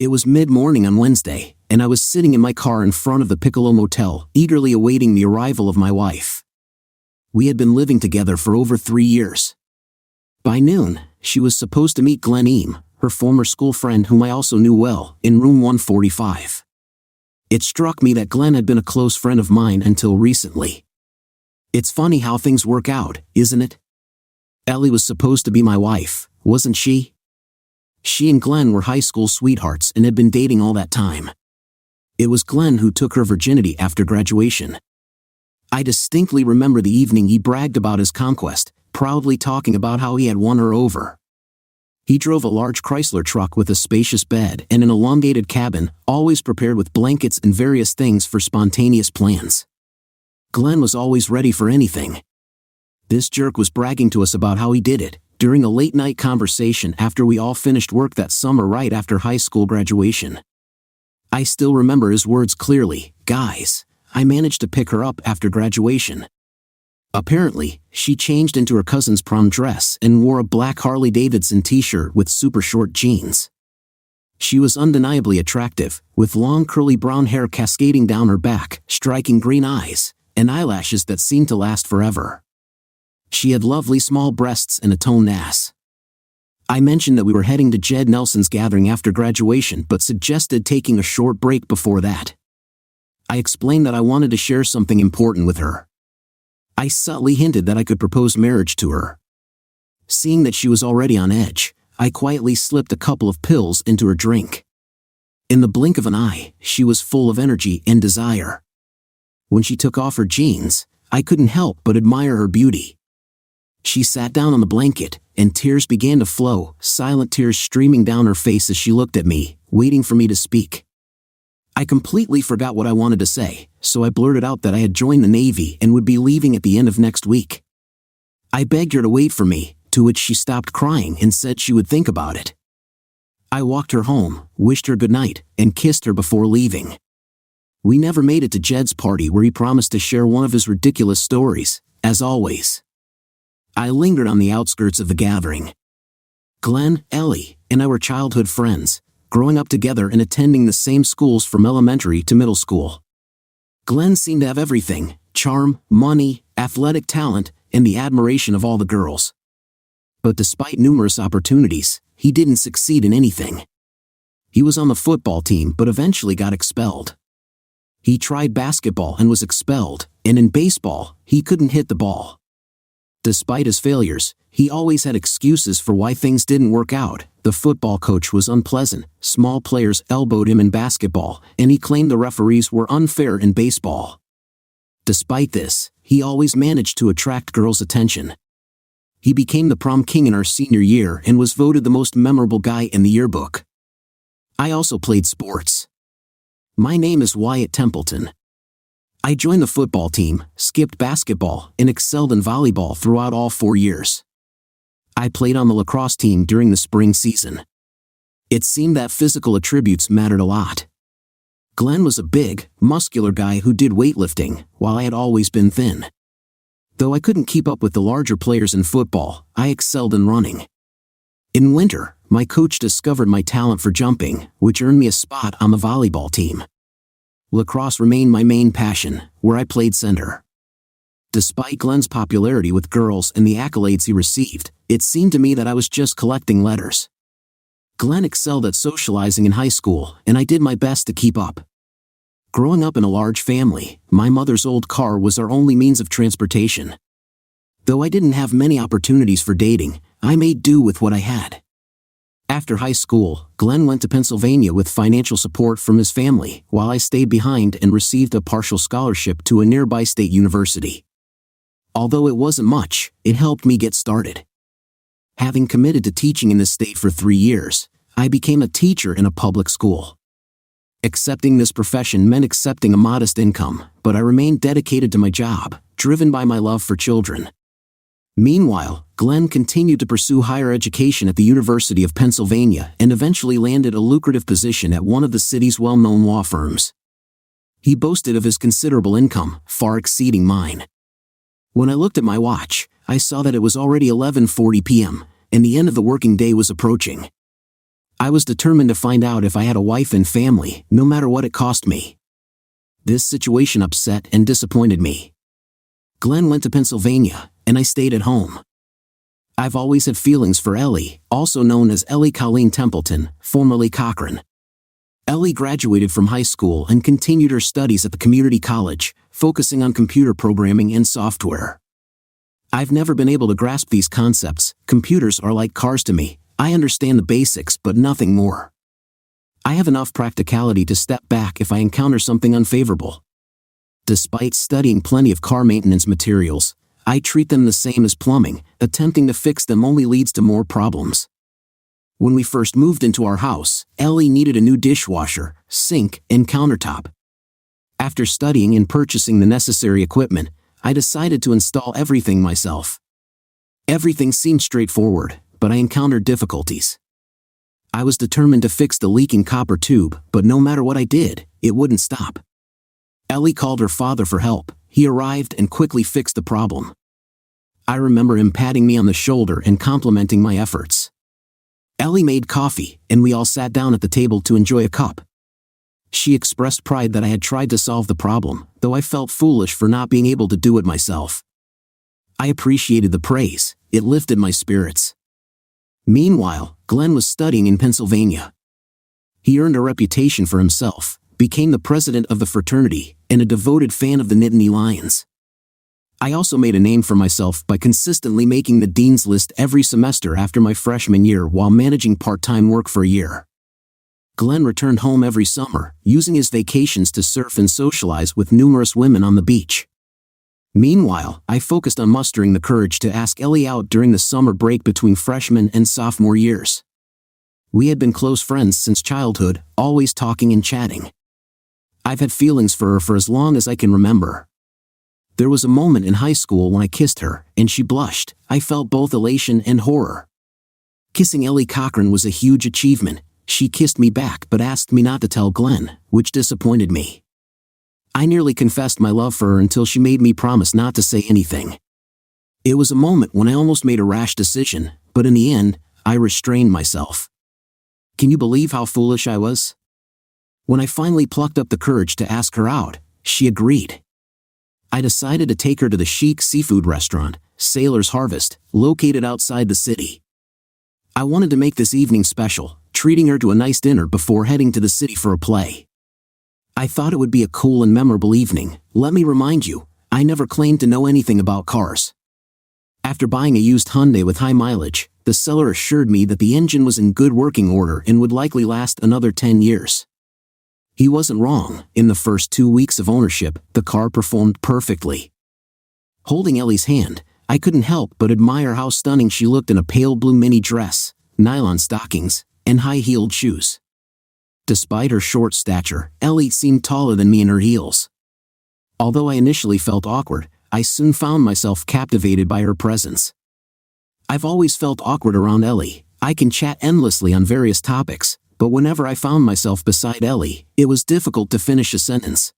It was mid-morning on Wednesday, and I was sitting in my car in front of the Piccolo Motel, eagerly awaiting the arrival of my wife. We had been living together for over 3 years. By noon, she was supposed to meet Glenn Eam, her former school friend whom I also knew well, in room 145. It struck me that Glenn had been a close friend of mine until recently. It's funny how things work out, isn't it? Ellie was supposed to be my wife, wasn't she? She and Glenn were high school sweethearts and had been dating all that time. It was Glenn who took her virginity after graduation. I distinctly remember the evening he bragged about his conquest, proudly talking about how he had won her over. He drove a large Chrysler truck with a spacious bed and an elongated cabin, always prepared with blankets and various things for spontaneous plans. Glenn was always ready for anything. This jerk was bragging to us about how he did it, during a late-night conversation after we all finished work that summer right after high school graduation. I still remember his words clearly, "Guys, I managed to pick her up after graduation." Apparently, she changed into her cousin's prom dress and wore a black Harley-Davidson t-shirt with super short jeans. She was undeniably attractive, with long curly brown hair cascading down her back, striking green eyes, and eyelashes that seemed to last forever. She had lovely small breasts and a toned ass. I mentioned that we were heading to Jed Nelson's gathering after graduation but suggested taking a short break before that. I explained that I wanted to share something important with her. I subtly hinted that I could propose marriage to her. Seeing that she was already on edge, I quietly slipped a couple of pills into her drink. In the blink of an eye, she was full of energy and desire. When she took off her jeans, I couldn't help but admire her beauty. She sat down on the blanket, and tears began to flow, silent tears streaming down her face as she looked at me, waiting for me to speak. I completely forgot what I wanted to say, so I blurted out that I had joined the Navy and would be leaving at the end of next week. I begged her to wait for me, to which she stopped crying and said she would think about it. I walked her home, wished her good night, and kissed her before leaving. We never made it to Jed's party where he promised to share one of his ridiculous stories, as always. I lingered on the outskirts of the gathering. Glenn, Ellie, and I were childhood friends, growing up together and attending the same schools from elementary to middle school. Glenn seemed to have everything: charm, money, athletic talent, and the admiration of all the girls. But despite numerous opportunities, he didn't succeed in anything. He was on the football team but eventually got expelled. He tried basketball and was expelled, and in baseball, he couldn't hit the ball. Despite his failures, he always had excuses for why things didn't work out. The football coach was unpleasant, small players elbowed him in basketball, and he claimed the referees were unfair in baseball. Despite this, he always managed to attract girls' attention. He became the prom king in our senior year and was voted the most memorable guy in the yearbook. I also played sports. My name is Wyatt Templeton. I joined the football team, skipped basketball, and excelled in volleyball throughout all 4 years. I played on the lacrosse team during the spring season. It seemed that physical attributes mattered a lot. Glenn was a big, muscular guy who did weightlifting, while I had always been thin. Though I couldn't keep up with the larger players in football, I excelled in running. In winter, my coach discovered my talent for jumping, which earned me a spot on the volleyball team. Lacrosse remained my main passion, where I played center. Despite Glenn's popularity with girls and the accolades he received, it seemed to me that I was just collecting letters. Glenn excelled at socializing in high school, and I did my best to keep up. Growing up in a large family, my mother's old car was our only means of transportation. Though I didn't have many opportunities for dating, I made do with what I had. After high school, Glenn went to Pennsylvania with financial support from his family, while I stayed behind and received a partial scholarship to a nearby state university. Although it wasn't much, it helped me get started. Having committed to teaching in this state for 3 years, I became a teacher in a public school. Accepting this profession meant accepting a modest income, but I remained dedicated to my job, driven by my love for children. Meanwhile, Glenn continued to pursue higher education at the University of Pennsylvania and eventually landed a lucrative position at one of the city's well-known law firms. He boasted of his considerable income, far exceeding mine. When I looked at my watch, I saw that it was already 11:40 p.m., and the end of the working day was approaching. I was determined to find out if I had a wife and family, no matter what it cost me. This situation upset and disappointed me. Glenn went to Pennsylvania, and I stayed at home. I've always had feelings for Ellie, also known as Ellie Colleen Templeton, formerly Cochran. Ellie graduated from high school and continued her studies at the community college, focusing on computer programming and software. I've never been able to grasp these concepts. Computers are like cars to me. I understand the basics but nothing more. I have enough practicality to step back if I encounter something unfavorable. Despite studying plenty of car maintenance materials, I treat them the same as plumbing. Attempting to fix them only leads to more problems. When we first moved into our house, Ellie needed a new dishwasher, sink, and countertop. After studying and purchasing the necessary equipment, I decided to install everything myself. Everything seemed straightforward, but I encountered difficulties. I was determined to fix the leaking copper tube, but no matter what I did, it wouldn't stop. Ellie called her father for help. He arrived and quickly fixed the problem. I remember him patting me on the shoulder and complimenting my efforts. Ellie made coffee, and we all sat down at the table to enjoy a cup. She expressed pride that I had tried to solve the problem, though I felt foolish for not being able to do it myself. I appreciated the praise. It lifted my spirits. Meanwhile, Glenn was studying in Pennsylvania. He earned a reputation for himself, became the president of the fraternity, and a devoted fan of the Nittany Lions. I also made a name for myself by consistently making the dean's list every semester after my freshman year while managing part-time work for a year. Glenn returned home every summer, using his vacations to surf and socialize with numerous women on the beach. Meanwhile, I focused on mustering the courage to ask Ellie out during the summer break between freshman and sophomore years. We had been close friends since childhood, always talking and chatting. I've had feelings for her for as long as I can remember. There was a moment in high school when I kissed her, and she blushed. I felt both elation and horror. Kissing Ellie Cochran was a huge achievement. She kissed me back but asked me not to tell Glenn, which disappointed me. I nearly confessed my love for her until she made me promise not to say anything. It was a moment when I almost made a rash decision, but in the end, I restrained myself. Can you believe how foolish I was? When I finally plucked up the courage to ask her out, she agreed. I decided to take her to the chic seafood restaurant, Sailor's Harvest, located outside the city. I wanted to make this evening special, treating her to a nice dinner before heading to the city for a play. I thought it would be a cool and memorable evening. Let me remind you, I never claimed to know anything about cars. After buying a used Hyundai with high mileage, the seller assured me that the engine was in good working order and would likely last another 10 years. He wasn't wrong. In the first 2 weeks of ownership, the car performed perfectly. Holding Ellie's hand, I couldn't help but admire how stunning she looked in a pale blue mini dress, nylon stockings, and high-heeled shoes. Despite her short stature, Ellie seemed taller than me in her heels. Although I initially felt awkward, I soon found myself captivated by her presence. I've always felt awkward around Ellie. I can chat endlessly on various topics, but whenever I found myself beside Ellie, it was difficult to finish a sentence.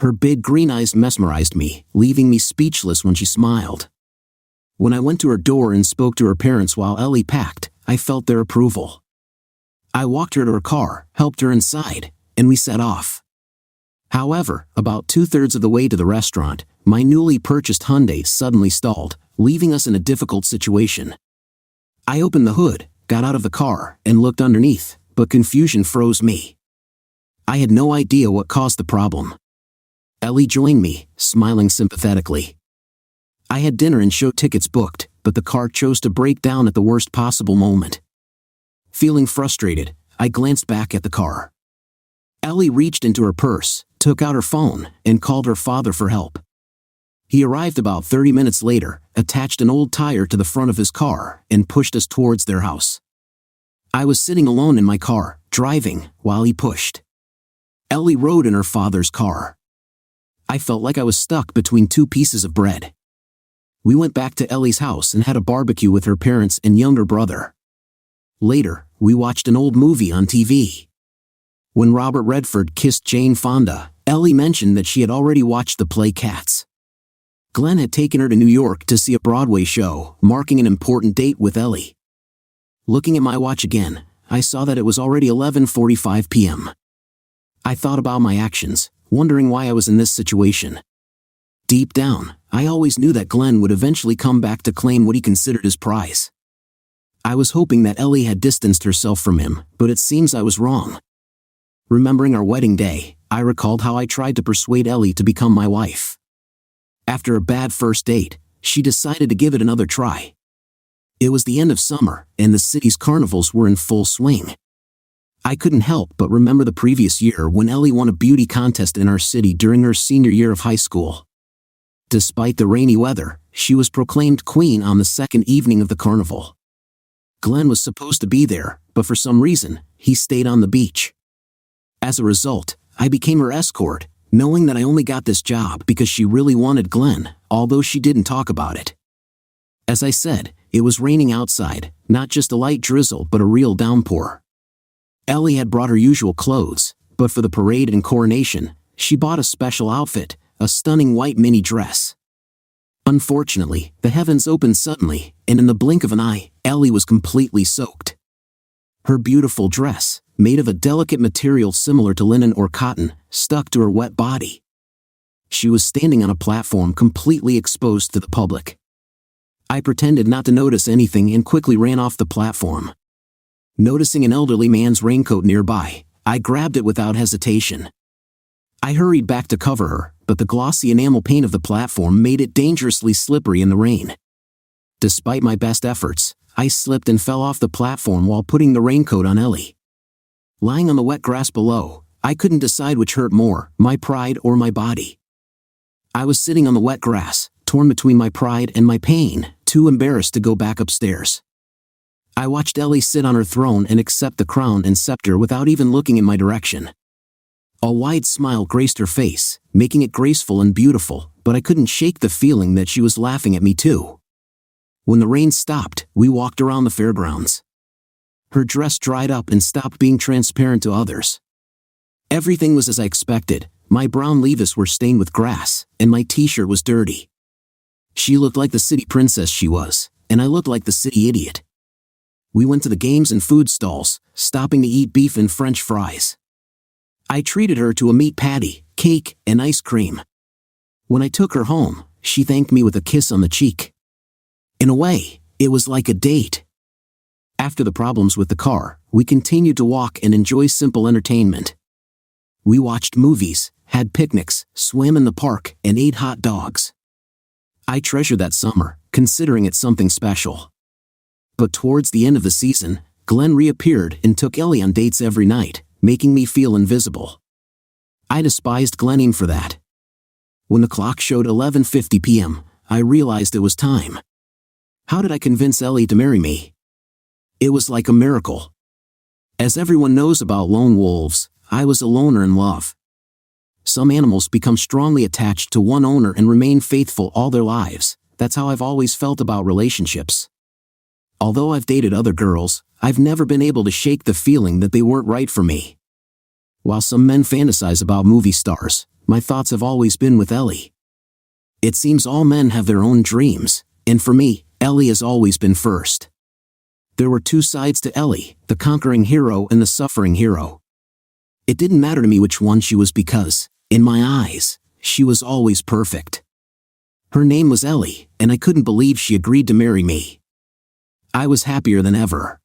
Her big green eyes mesmerized me, leaving me speechless when she smiled. When I went to her door and spoke to her parents while Ellie packed, I felt their approval. I walked her to her car, helped her inside, and we set off. However, about 2/3 of the way to the restaurant, my newly purchased Hyundai suddenly stalled, leaving us in a difficult situation. I opened the hood, got out of the car, and looked underneath, but confusion froze me. I had no idea what caused the problem. Ellie joined me, smiling sympathetically. I had dinner and show tickets booked, but the car chose to break down at the worst possible moment. Feeling frustrated, I glanced back at the car. Ellie reached into her purse, took out her phone, and called her father for help. He arrived about 30 minutes later, attached an old tire to the front of his car, and pushed us towards their house. I was sitting alone in my car, driving, while he pushed. Ellie rode in her father's car. I felt like I was stuck between two pieces of bread. We went back to Ellie's house and had a barbecue with her parents and younger brother. Later, we watched an old movie on TV. When Robert Redford kissed Jane Fonda, Ellie mentioned that she had already watched the play Cats. Glenn had taken her to New York to see a Broadway show, marking an important date with Ellie. Looking at my watch again, I saw that it was already 11:45 p.m. I thought about my actions, wondering why I was in this situation. Deep down, I always knew that Glenn would eventually come back to claim what he considered his prize. I was hoping that Ellie had distanced herself from him, but it seems I was wrong. Remembering our wedding day, I recalled how I tried to persuade Ellie to become my wife. After a bad first date, she decided to give it another try. It was the end of summer, and the city's carnivals were in full swing. I couldn't help but remember the previous year when Ellie won a beauty contest in our city during her senior year of high school. Despite the rainy weather, she was proclaimed queen on the second evening of the carnival. Glenn was supposed to be there, but for some reason, he stayed on the beach. As a result, I became her escort, knowing that I only got this job because she really wanted Glenn, although she didn't talk about it. As I said, it was raining outside, not just a light drizzle but a real downpour. Ellie had brought her usual clothes, but for the parade and coronation, she bought a special outfit, a stunning white mini dress. Unfortunately, the heavens opened suddenly, and in the blink of an eye, Ellie was completely soaked. Her beautiful dress, made of a delicate material similar to linen or cotton, stuck to her wet body. She was standing on a platform completely exposed to the public. I pretended not to notice anything and quickly ran off the platform. Noticing an elderly man's raincoat nearby, I grabbed it without hesitation. I hurried back to cover her, but the glossy enamel paint of the platform made it dangerously slippery in the rain. Despite my best efforts, I slipped and fell off the platform while putting the raincoat on Ellie. Lying on the wet grass below, I couldn't decide which hurt more, my pride or my body. I was sitting on the wet grass, torn between my pride and my pain, too embarrassed to go back upstairs. I watched Ellie sit on her throne and accept the crown and scepter without even looking in my direction. A wide smile graced her face, making it graceful and beautiful, but I couldn't shake the feeling that she was laughing at me too. When the rain stopped, we walked around the fairgrounds. Her dress dried up and stopped being transparent to others. Everything was as I expected. My brown levis were stained with grass, and my t-shirt was dirty. She looked like the city princess she was, and I looked like the city idiot. We went to the games and food stalls, stopping to eat beef and French fries. I treated her to a meat patty, cake, and ice cream. When I took her home, she thanked me with a kiss on the cheek. In a way, it was like a date. After the problems with the car, we continued to walk and enjoy simple entertainment. We watched movies, had picnics, swam in the park, and ate hot dogs. I treasured that summer, considering it something special. But towards the end of the season, Glenn reappeared and took Ellie on dates every night, making me feel invisible. I despised Glenn for that. When the clock showed 11:50 p.m., I realized it was time. How did I convince Ellie to marry me? It was like a miracle. As everyone knows about lone wolves, I was a loner in love. Some animals become strongly attached to one owner and remain faithful all their lives. That's how I've always felt about relationships. Although I've dated other girls, I've never been able to shake the feeling that they weren't right for me. While some men fantasize about movie stars, my thoughts have always been with Ellie. It seems all men have their own dreams, and for me, Ellie has always been first. There were two sides to Ellie, the conquering hero and the suffering hero. It didn't matter to me which one she was because, in my eyes, she was always perfect. Her name was Ellie, and I couldn't believe she agreed to marry me. I was happier than ever.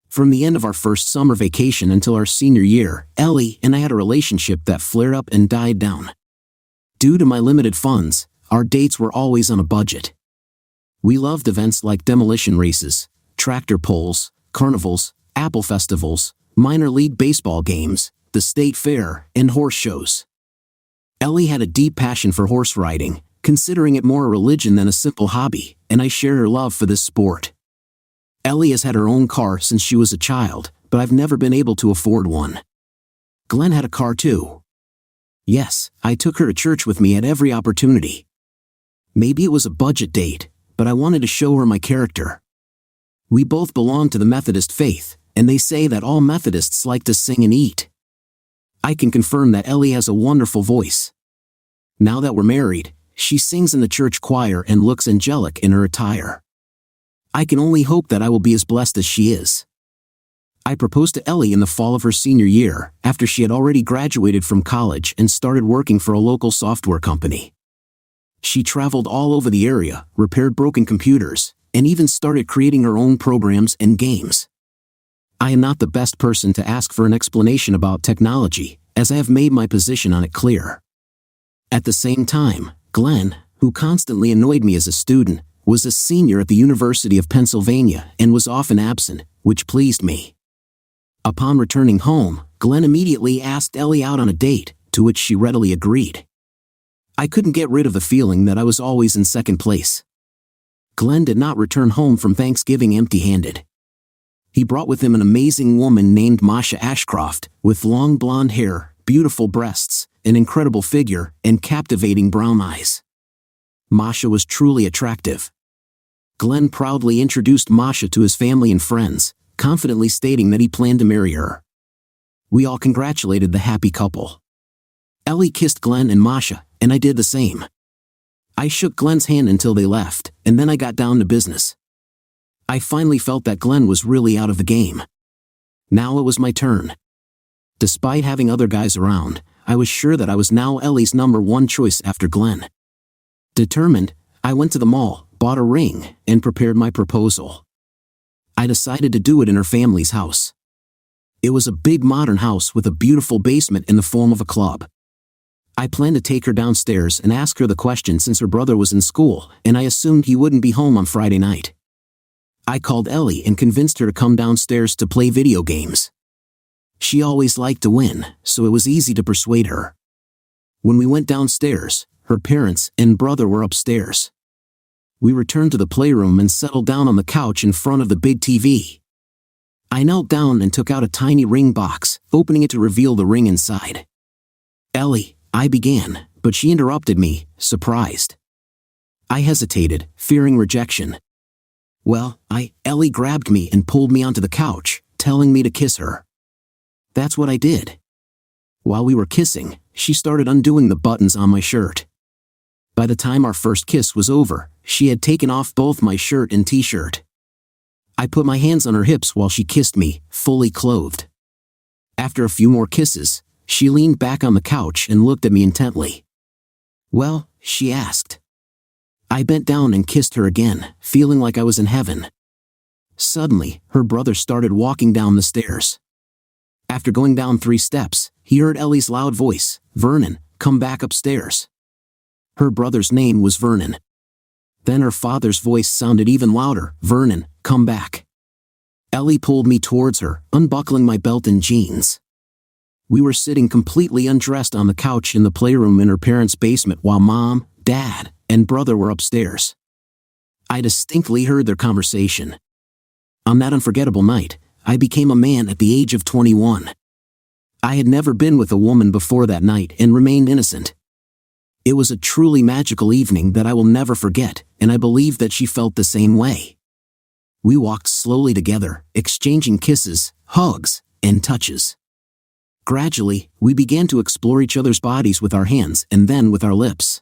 From the end of our first summer vacation until our senior year, Ellie and I had a relationship that flared up and died down. Due to my limited funds, our dates were always on a budget. We loved events like demolition races, tractor pulls, carnivals, apple festivals, minor league baseball games, the state fair, and horse shows. Ellie had a deep passion for horse riding, considering it more a religion than a simple hobby, and I share her love for this sport. Ellie has had her own car since she was a child, but I've never been able to afford one. Glenn had a car too. Yes, I took her to church with me at every opportunity. Maybe it was a budget date, but I wanted to show her my character. We both belong to the Methodist faith, and they say that all Methodists like to sing and eat. I can confirm that Ellie has a wonderful voice. Now that we're married, she sings in the church choir and looks angelic in her attire. I can only hope that I will be as blessed as she is. I proposed to Ellie in the fall of her senior year, after she had already graduated from college and started working for a local software company. She traveled all over the area, repaired broken computers, and even started creating her own programs and games. I am not the best person to ask for an explanation about technology, as I have made my position on it clear. At the same time, Glenn, who constantly annoyed me as a student, was a senior at the University of Pennsylvania and was often absent, which pleased me. Upon returning home, Glenn immediately asked Ellie out on a date, to which she readily agreed. I couldn't get rid of the feeling that I was always in second place. Glenn did not return home from Thanksgiving empty-handed. He brought with him an amazing woman named Masha Ashcroft, with long blonde hair, beautiful breasts, an incredible figure, and captivating brown eyes. Masha was truly attractive. Glenn proudly introduced Masha to his family and friends, confidently stating that he planned to marry her. We all congratulated the happy couple. Ellie kissed Glenn and Masha, and I did the same. I shook Glenn's hand until they left, and then I got down to business. I finally felt that Glenn was really out of the game. Now it was my turn. Despite having other guys around, I was sure that I was now Ellie's number one choice after Glenn. Determined, I went to the mall, bought a ring, and prepared my proposal. I decided to do it in her family's house. It was a big modern house with a beautiful basement in the form of a club. I planned to take her downstairs and ask her the question since her brother was in school, and I assumed he wouldn't be home on Friday night. I called Ellie and convinced her to come downstairs to play video games. She always liked to win, so it was easy to persuade her. When we went downstairs, her parents and brother were upstairs. We returned to the playroom and settled down on the couch in front of the big TV. I knelt down and took out a tiny ring box, opening it to reveal the ring inside. Ellie, I began, but she interrupted me, surprised. I hesitated, fearing rejection. Ellie grabbed me and pulled me onto the couch, telling me to kiss her. That's what I did. While we were kissing, she started undoing the buttons on my shirt. By the time our first kiss was over, she had taken off both my shirt and t-shirt. I put my hands on her hips while she kissed me, fully clothed. After a few more kisses, she leaned back on the couch and looked at me intently. "Well?" she asked. I bent down and kissed her again, feeling like I was in heaven. Suddenly, her brother started walking down the stairs. After going down 3 steps, he heard Ellie's loud voice, "Vernon, come back upstairs." Her brother's name was Vernon. Then her father's voice sounded even louder, "Vernon, come back." Ellie pulled me towards her, unbuckling my belt and jeans. We were sitting completely undressed on the couch in the playroom in her parents' basement while Mom, Dad, and brother were upstairs. I distinctly heard their conversation. On that unforgettable night, I became a man at the age of 21. I had never been with a woman before that night and remained innocent. It was a truly magical evening that I will never forget, and I believe that she felt the same way. We walked slowly together, exchanging kisses, hugs, and touches. Gradually, we began to explore each other's bodies with our hands and then with our lips.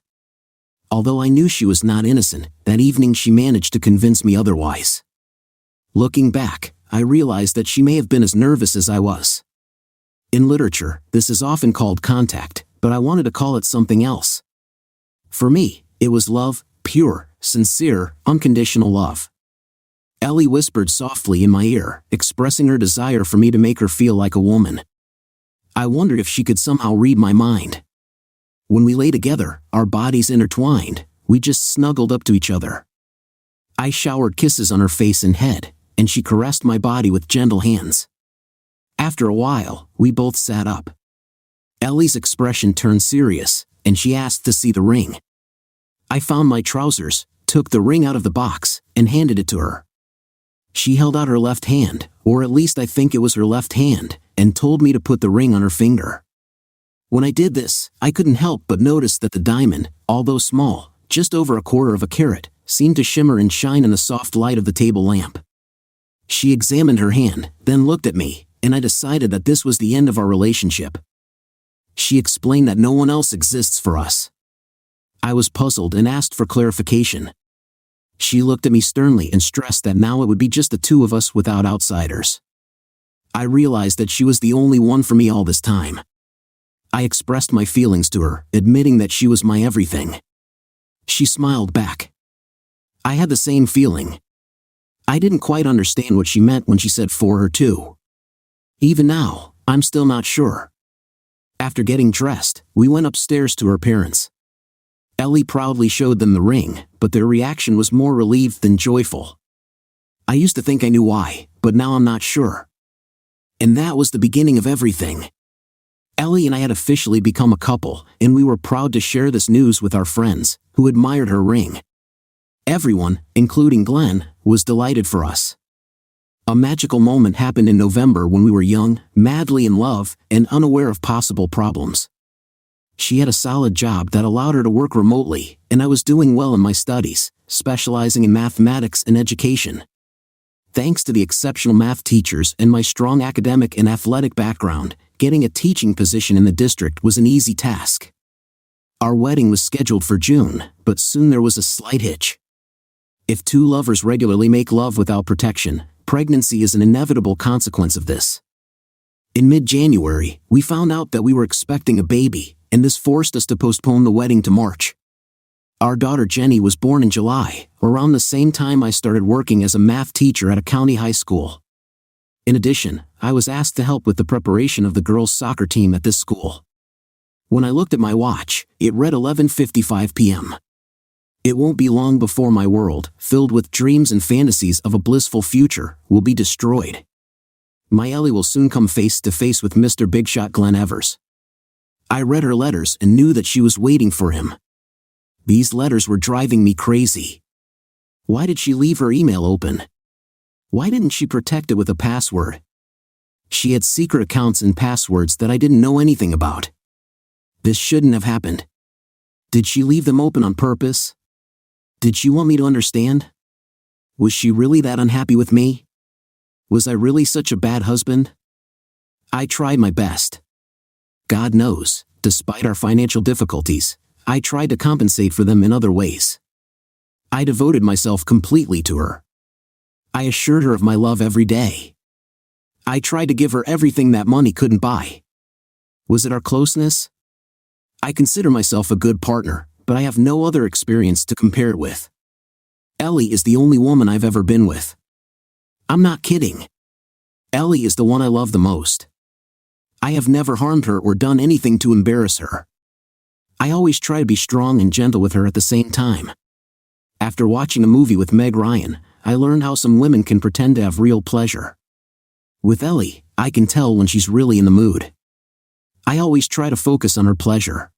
Although I knew she was not innocent, that evening she managed to convince me otherwise. Looking back, I realized that she may have been as nervous as I was. In literature, this is often called contact, but I wanted to call it something else. For me, it was love, pure, sincere, unconditional love. Ellie whispered softly in my ear, expressing her desire for me to make her feel like a woman. I wondered if she could somehow read my mind. When we lay together, our bodies intertwined, we just snuggled up to each other. I showered kisses on her face and head, and she caressed my body with gentle hands. After a while, we both sat up. Ellie's expression turned serious, and she asked to see the ring. I found my trousers, took the ring out of the box, and handed it to her. She held out her left hand, or at least I think it was her left hand, and told me to put the ring on her finger. When I did this, I couldn't help but notice that the diamond, although small, just over a quarter of a carat, seemed to shimmer and shine in the soft light of the table lamp. She examined her hand, then looked at me, and I decided that this was the end of our relationship. She explained that no one else exists for us. I was puzzled and asked for clarification. She looked at me sternly and stressed that now it would be just the two of us without outsiders. I realized that she was the only one for me all this time. I expressed my feelings to her, admitting that she was my everything. She smiled back. I had the same feeling. I didn't quite understand what she meant when she said for her too. Even now, I'm still not sure. After getting dressed, we went upstairs to her parents. Ellie proudly showed them the ring, but their reaction was more relieved than joyful. I used to think I knew why, but now I'm not sure. And that was the beginning of everything. Ellie and I had officially become a couple, and we were proud to share this news with our friends, who admired her ring. Everyone, including Glenn, was delighted for us. A magical moment happened in November when we were young, madly in love, and unaware of possible problems. She had a solid job that allowed her to work remotely, and I was doing well in my studies, specializing in mathematics and education. Thanks to the exceptional math teachers and my strong academic and athletic background, getting a teaching position in the district was an easy task. Our wedding was scheduled for June, but soon there was a slight hitch. If two lovers regularly make love without protection, pregnancy is an inevitable consequence of this. In mid-January, we found out that we were expecting a baby, and this forced us to postpone the wedding to March. Our daughter Jenny was born in July, around the same time I started working as a math teacher at a county high school. In addition, I was asked to help with the preparation of the girls' soccer team at this school. When I looked at my watch, it read 11:55 p.m. It won't be long before my world, filled with dreams and fantasies of a blissful future, will be destroyed. My Ellie will soon come face to face with Mr. Big Shot Glenn Evers. I read her letters and knew that she was waiting for him. These letters were driving me crazy. Why did she leave her email open? Why didn't she protect it with a password? She had secret accounts and passwords that I didn't know anything about. This shouldn't have happened. Did she leave them open on purpose? Did she want me to understand? Was she really that unhappy with me? Was I really such a bad husband? I tried my best. God knows, despite our financial difficulties, I tried to compensate for them in other ways. I devoted myself completely to her. I assured her of my love every day. I tried to give her everything that money couldn't buy. Was it our closeness? I consider myself a good partner, but I have no other experience to compare it with. Ellie is the only woman I've ever been with. I'm not kidding. Ellie is the one I love the most. I have never harmed her or done anything to embarrass her. I always try to be strong and gentle with her at the same time. After watching a movie with Meg Ryan, I learned how some women can pretend to have real pleasure. With Ellie, I can tell when she's really in the mood. I always try to focus on her pleasure.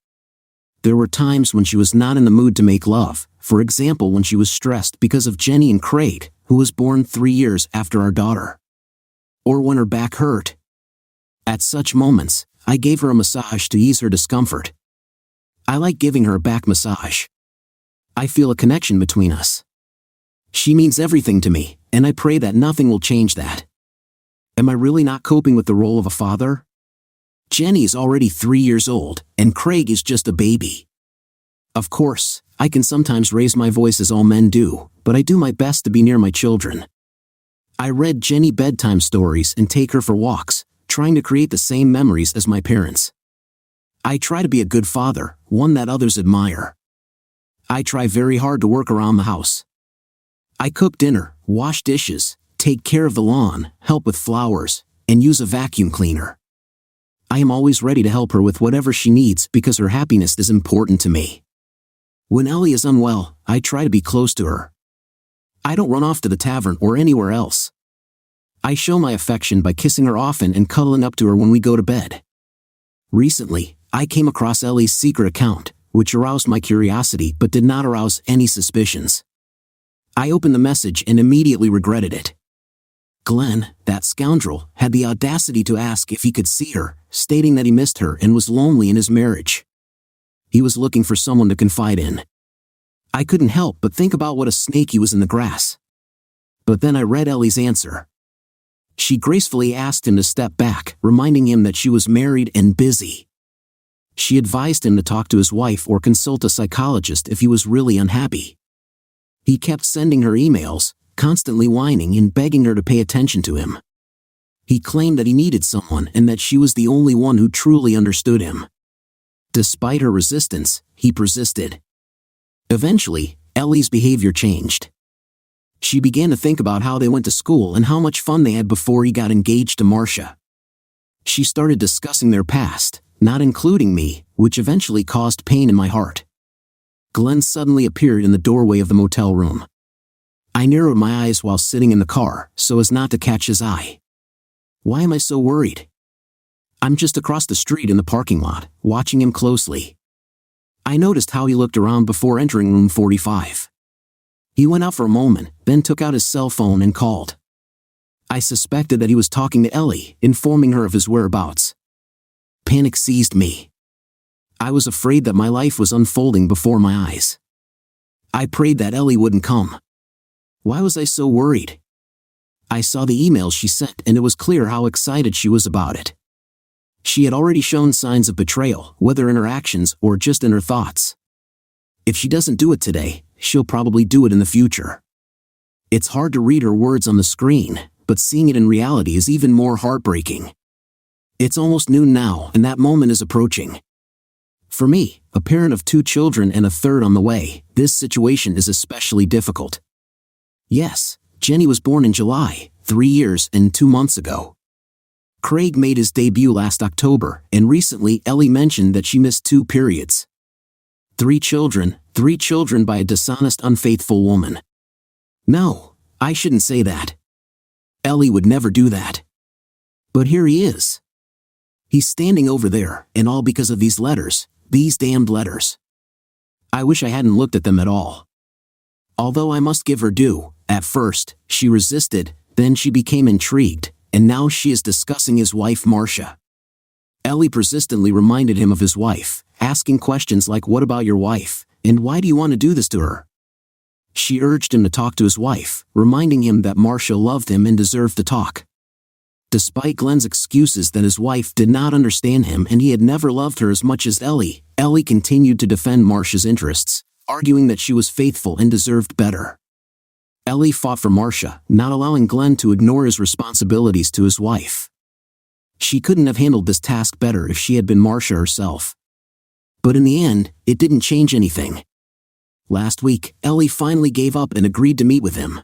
There were times when she was not in the mood to make love, for example when she was stressed because of Jenny and Craig, who was born 3 years after our daughter. Or when her back hurt. At such moments, I gave her a massage to ease her discomfort. I like giving her a back massage. I feel a connection between us. She means everything to me, and I pray that nothing will change that. Am I really not coping with the role of a father? Jenny is already 3 years old, and Craig is just a baby. Of course, I can sometimes raise my voice as all men do, but I do my best to be near my children. I read Jenny bedtime stories and take her for walks, trying to create the same memories as my parents. I try to be a good father, one that others admire. I try very hard to work around the house. I cook dinner, wash dishes, take care of the lawn, help with flowers, and use a vacuum cleaner. I am always ready to help her with whatever she needs because her happiness is important to me. When Ellie is unwell, I try to be close to her. I don't run off to the tavern or anywhere else. I show my affection by kissing her often and cuddling up to her when we go to bed. Recently, I came across Ellie's secret account, which aroused my curiosity but did not arouse any suspicions. I opened the message and immediately regretted it. Glenn, that scoundrel, had the audacity to ask if he could see her, stating that he missed her and was lonely in his marriage. He was looking for someone to confide in. I couldn't help but think about what a snake he was in the grass. But then I read Ellie's answer. She gracefully asked him to step back, reminding him that she was married and busy. She advised him to talk to his wife or consult a psychologist if he was really unhappy. He kept sending her emails, constantly whining and begging her to pay attention to him. He claimed that he needed someone and that she was the only one who truly understood him. Despite her resistance, he persisted. Eventually, Ellie's behavior changed. She began to think about how they went to school and how much fun they had before he got engaged to Marcia. She started discussing their past, not including me, which eventually caused pain in my heart. Glenn suddenly appeared in the doorway of the motel room. I narrowed my eyes while sitting in the car, so as not to catch his eye. Why am I so worried? I'm just across the street in the parking lot, watching him closely. I noticed how he looked around before entering room 45. He went out for a moment, then took out his cell phone and called. I suspected that he was talking to Ellie, informing her of his whereabouts. Panic seized me. I was afraid that my life was unfolding before my eyes. I prayed that Ellie wouldn't come. Why was I so worried? I saw the email she sent and it was clear how excited she was about it. She had already shown signs of betrayal, whether in her actions or just in her thoughts. If she doesn't do it today, she'll probably do it in the future. It's hard to read her words on the screen, but seeing it in reality is even more heartbreaking. It's almost noon now and that moment is approaching. For me, a parent of 2 children and a third on the way, this situation is especially difficult. Yes, Jenny was born in July, 3 years and 2 months ago. Craig made his debut last October, and recently Ellie mentioned that she missed 2 periods. 3 children by a dishonest, unfaithful woman. No, I shouldn't say that. Ellie would never do that. But here he is. He's standing over there, and all because of these letters, these damned letters. I wish I hadn't looked at them at all. Although I must give her due, at first, she resisted, then she became intrigued, and now she is discussing his wife Marcia. Ellie persistently reminded him of his wife, asking questions like, "What about your wife, and why do you want to do this to her?" She urged him to talk to his wife, reminding him that Marcia loved him and deserved to talk. Despite Glenn's excuses that his wife did not understand him and he had never loved her as much as Ellie continued to defend Marcia's interests, arguing that she was faithful and deserved better. Ellie fought for Marcia, not allowing Glenn to ignore his responsibilities to his wife. She couldn't have handled this task better if she had been Marcia herself. But in the end, it didn't change anything. Last week, Ellie finally gave up and agreed to meet with him.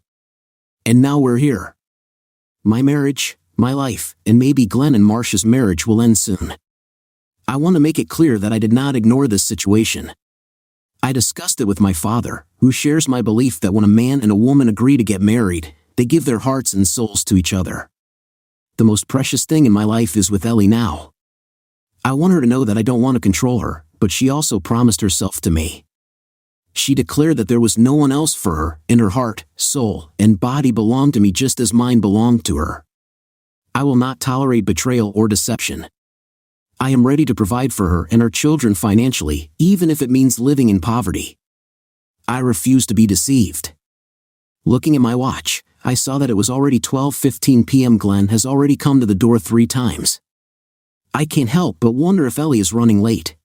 And now we're here. My marriage, my life, and maybe Glenn and Marcia's marriage will end soon. I want to make it clear that I did not ignore this situation. I discussed it with my father, who shares my belief that when a man and a woman agree to get married, they give their hearts and souls to each other. The most precious thing in my life is with Ellie now. I want her to know that I don't want to control her, but she also promised herself to me. She declared that there was no one else for her, and her heart, soul, and body belonged to me just as mine belonged to her. I will not tolerate betrayal or deception. I am ready to provide for her and our children financially, even if it means living in poverty. I refuse to be deceived. Looking at my watch, I saw that it was already 12:15 p.m. Glenn has already come to the door 3 times. I can't help but wonder if Ellie is running late.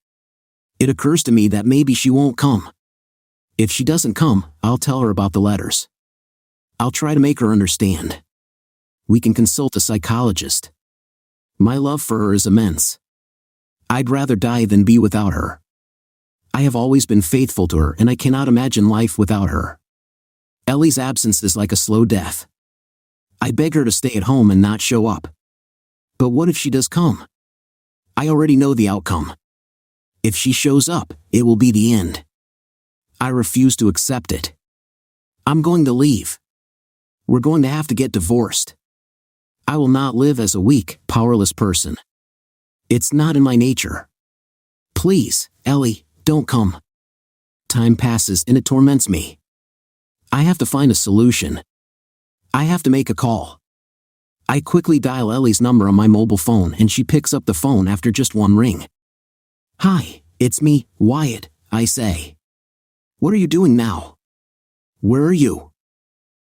It occurs to me that maybe she won't come. If she doesn't come, I'll tell her about the letters. I'll try to make her understand. We can consult a psychologist. My love for her is immense. I'd rather die than be without her. I have always been faithful to her and I cannot imagine life without her. Ellie's absence is like a slow death. I beg her to stay at home and not show up. But what if she does come? I already know the outcome. If she shows up, it will be the end. I refuse to accept it. I'm going to leave. We're going to have to get divorced. I will not live as a weak, powerless person. It's not in my nature. Please, Ellie, don't come. Time passes and it torments me. I have to find a solution. I have to make a call. I quickly dial Ellie's number on my mobile phone and she picks up the phone after just 1 ring. "Hi, it's me, Wyatt," I say. "What are you doing now?" "Where are you?"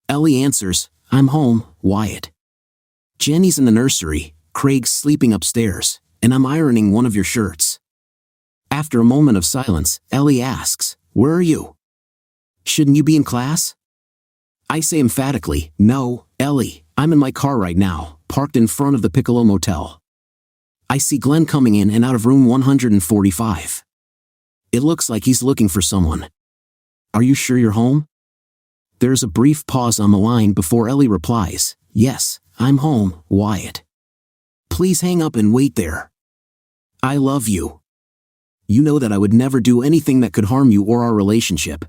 Ellie answers, "I'm home, Wyatt. Jenny's in the nursery, Craig's sleeping upstairs, and I'm ironing one of your shirts." After a moment of silence, Ellie asks, "Where are you? Shouldn't you be in class?" I say emphatically, "No, Ellie, I'm in my car right now, parked in front of the Piccolo Motel. I see Glenn coming in and out of room 145. It looks like he's looking for someone. Are you sure you're home? There's a brief pause on the line before Ellie replies, Yes, I'm home, Wyatt. Please hang up and wait there. I love you. You know that I would never do anything that could harm you or our relationship.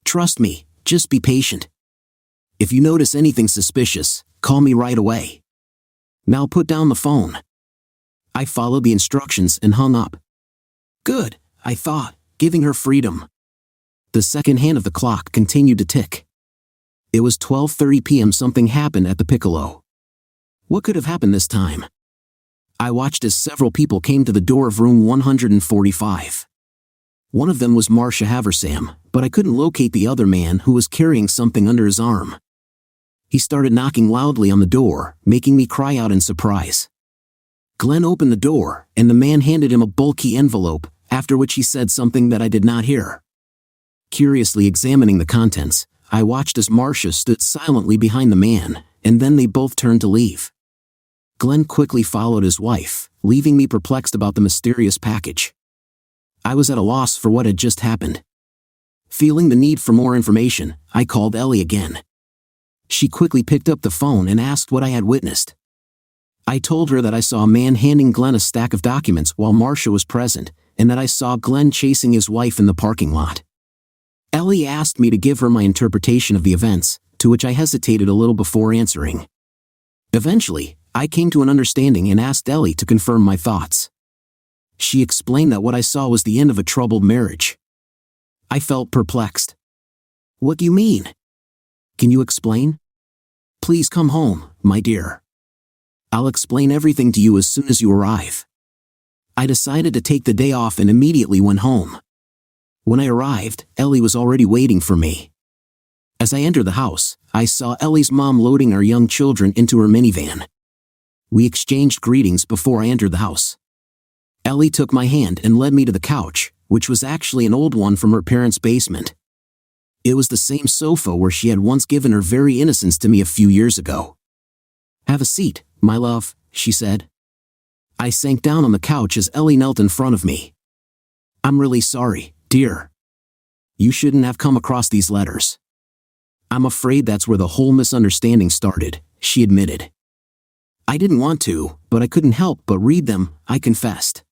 Trust me, just be patient. If you notice anything suspicious, call me right away. Now put down the phone. I followed the instructions and hung up. Good, I thought, giving her freedom. The second hand of the clock continued to tick. It was 12:30 p.m. Something happened at the Piccolo. What could have happened this time? I watched as several people came to the door of room 145. One of them was Marcia Haversam, but I couldn't locate the other man who was carrying something under his arm. He started knocking loudly on the door, making me cry out in surprise. Glenn opened the door, and the man handed him a bulky envelope, after which he said something that I did not hear. Curiously examining the contents, I watched as Marcia stood silently behind the man, and then they both turned to leave. Glenn quickly followed his wife, leaving me perplexed about the mysterious package. I was at a loss for what had just happened. Feeling the need for more information, I called Ellie again. She quickly picked up the phone and asked what I had witnessed. I told her that I saw a man handing Glenn a stack of documents while Marcia was present, and that I saw Glenn chasing his wife in the parking lot. Ellie asked me to give her my interpretation of the events, to which I hesitated a little before answering. Eventually, I came to an understanding and asked Ellie to confirm my thoughts. She explained that what I saw was the end of a troubled marriage. I felt perplexed. What do you mean? Can you explain? Please come home, my dear. I'll explain everything to you as soon as you arrive. I decided to take the day off and immediately went home. When I arrived, Ellie was already waiting for me. As I entered the house, I saw Ellie's mom loading our young children into her minivan. We exchanged greetings before I entered the house. Ellie took my hand and led me to the couch, which was actually an old one from her parents' basement. It was the same sofa where she had once given her very innocence to me a few years ago. Have a seat, my love, she said. I sank down on the couch as Ellie knelt in front of me. I'm really sorry, dear. You shouldn't have come across these letters. I'm afraid that's where the whole misunderstanding started, she admitted. I didn't want to, but I couldn't help but read them, I confessed.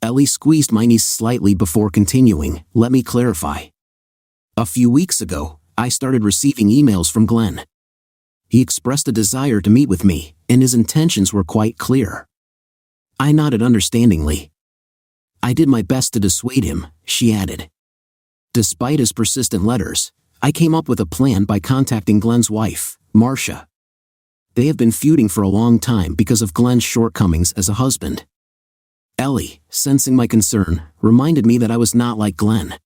Ellie squeezed my knees slightly before continuing, let me clarify. A few weeks ago, I started receiving emails from Glenn. He expressed a desire to meet with me, and his intentions were quite clear. I nodded understandingly. I did my best to dissuade him, she added. Despite his persistent letters, I came up with a plan by contacting Glenn's wife, Marcia. They have been feuding for a long time because of Glenn's shortcomings as a husband. Ellie, sensing my concern, reminded me that I was not like Glenn.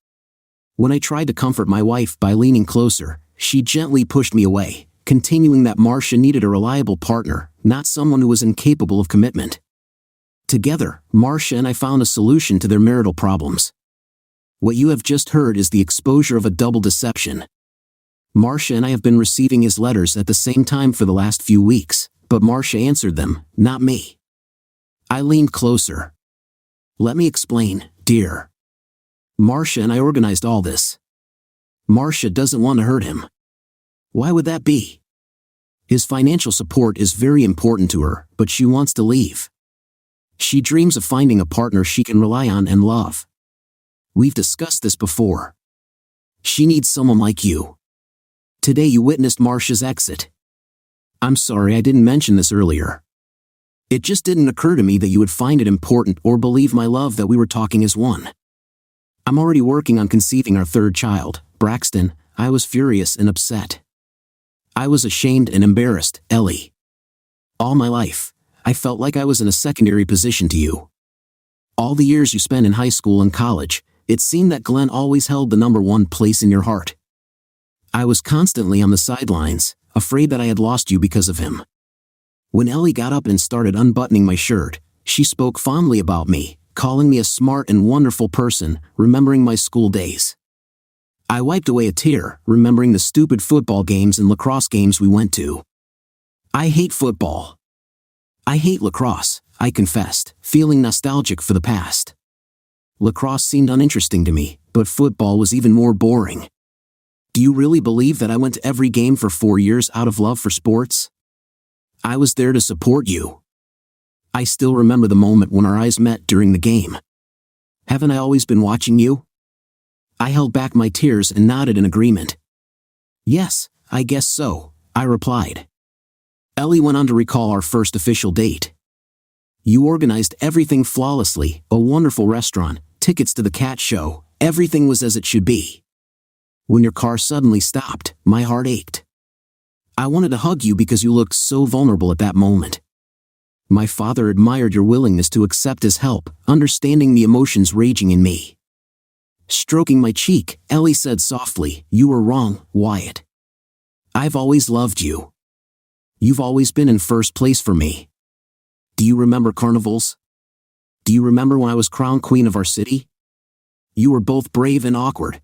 When I tried to comfort my wife by leaning closer, she gently pushed me away, continuing that Marcia needed a reliable partner, not someone who was incapable of commitment. Together, Marcia and I found a solution to their marital problems. What you have just heard is the exposure of a double deception. Marcia and I have been receiving his letters at the same time for the last few weeks, but Marcia answered them, not me. I leaned closer. Let me explain, dear. Marcia and I organized all this. Marcia doesn't want to hurt him. Why would that be? His financial support is very important to her, but she wants to leave. She dreams of finding a partner she can rely on and love. We've discussed this before. She needs someone like you. Today you witnessed Marcia's exit. I'm sorry I didn't mention this earlier. It just didn't occur to me that you would find it important or believe my love that we were talking as one. I'm already working on conceiving our third child, Braxton. I was furious and upset. I was ashamed and embarrassed, Ellie. All my life, I felt like I was in a secondary position to you. All the years you spent in high school and college, it seemed that Glenn always held the number one place in your heart. I was constantly on the sidelines, afraid that I had lost you because of him. When Ellie got up and started unbuttoning my shirt, she spoke fondly about me, calling me a smart and wonderful person, remembering my school days. I wiped away a tear, remembering the stupid football games and lacrosse games we went to. I hate football. I hate lacrosse, I confessed, feeling nostalgic for the past. Lacrosse seemed uninteresting to me, but football was even more boring. Do you really believe that I went to every game for 4 years out of love for sports? I was there to support you. I still remember the moment when our eyes met during the game. Haven't I always been watching you? I held back my tears and nodded in agreement. Yes, I guess so, I replied. Ellie went on to recall our first official date. You organized everything flawlessly, a wonderful restaurant, tickets to the cat show, everything was as it should be. When your car suddenly stopped, my heart ached. I wanted to hug you because you looked so vulnerable at that moment. My father admired your willingness to accept his help, understanding the emotions raging in me. Stroking my cheek, Ellie said softly, "You were wrong, Wyatt. I've always loved you. You've always been in first place for me. Do you remember carnivals? Do you remember when I was crowned queen of our city? You were both brave and awkward.